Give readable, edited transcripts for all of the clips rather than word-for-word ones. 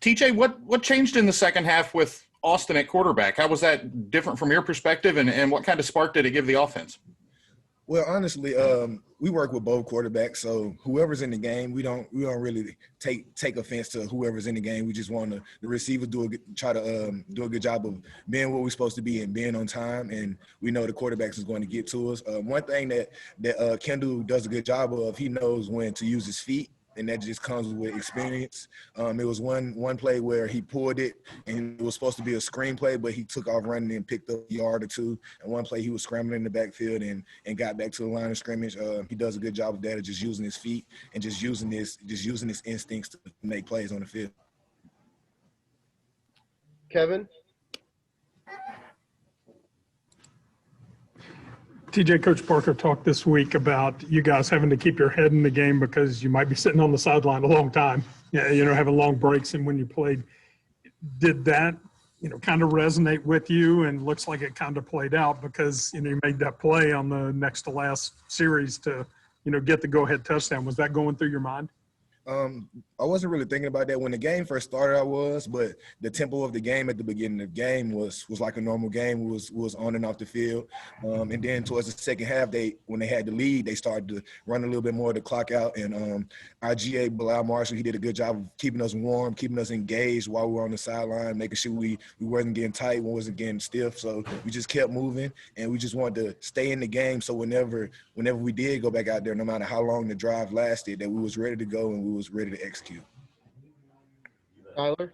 TJ, what changed in the second half with Austin at quarterback? How was that different from your perspective, and what kind of spark did it give the offense? Well, honestly, we work with both quarterbacks, so whoever's in the game, we don't really take offense to whoever's in the game. We just want the receiver try to do a good job of being what we're supposed to be and being on time, and we know the quarterbacks is going to get to us. One thing that Kendall does a good job of, he knows when to use his feet, and that just comes with experience. It was one play where he pulled it, and it was supposed to be a screen play, but he took off running and picked up a yard or two. And one play he was scrambling in the backfield and got back to the line of scrimmage. He does a good job of that, of just using his feet and just using his instincts to make plays on the field. Kevin? TJ, Coach Parker talked this week about you guys having to keep your head in the game because you might be sitting on the sideline a long time, having long breaks. And when you played, did that, kind of resonate with you? And looks like it kind of played out because, you made that play on the next to last series to, get the go-ahead touchdown. Was that going through your mind? I wasn't really thinking about that when the game first started. But the tempo of the game at the beginning of the game was like a normal game. Was on and off the field, and then towards the second half, when they had the lead, they started to run a little bit more of the clock out. And our GA Bilal Marshall, he did a good job of keeping us warm, keeping us engaged while we were on the sideline, making sure we wasn't getting tight, we wasn't getting stiff. So we just kept moving, and we just wanted to stay in the game. So whenever we did go back out there, no matter how long the drive lasted, that we was ready to go and we was ready to execute. Tyler?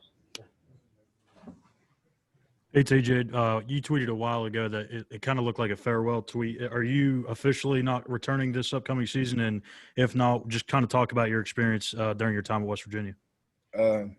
Hey, TJ, you tweeted a while ago that it kind of looked like a farewell tweet. Are you officially not returning this upcoming season? And if not, just kind of talk about your experience during your time at West Virginia.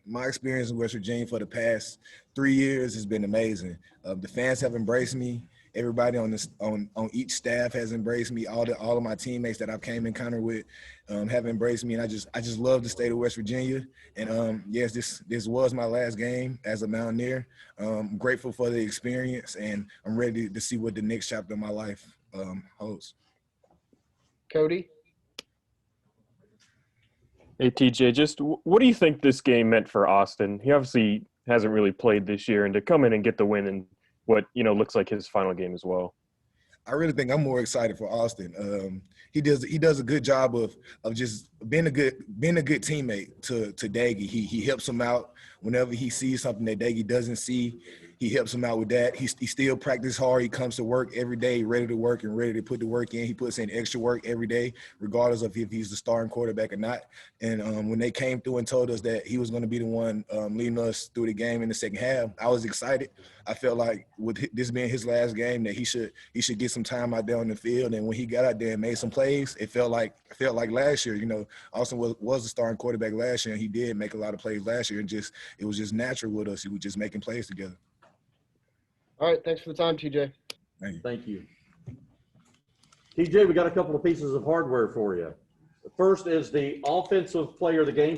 My experience in West Virginia for the past 3 years has been amazing. The fans have embraced me. Everybody on each staff has embraced me. All of my teammates that I've came in encounter with have embraced me, and I just love the state of West Virginia. And yes, this was my last game as a Mountaineer. I'm grateful for the experience, and I'm ready to see what the next chapter of my life holds. Cody? Hey, TJ, just what do you think this game meant for Austin? He obviously hasn't really played this year, and to come in and get the win in what looks like his final game as well. I really think I'm more excited for Austin. He does a good job of just being a good teammate to Daggy. He helps him out whenever he sees something that Daggy doesn't see. He helps him out with that. He still practices hard. He comes to work every day, ready to work and ready to put the work in. He puts in extra work every day, regardless of if he's the starting quarterback or not. And when they came through and told us that he was going to be the one leading us through the game in the second half, I was excited. I felt like with this being his last game, that he should get some time out there on the field. And when he got out there and made some plays, it felt like last year. Austin was the starting quarterback last year, and he did make a lot of plays last year. And it was just natural with us. He was just making plays together. All right, thanks for the time, TJ. Thank you. TJ, we got a couple of pieces of hardware for you. The first is the offensive player of the game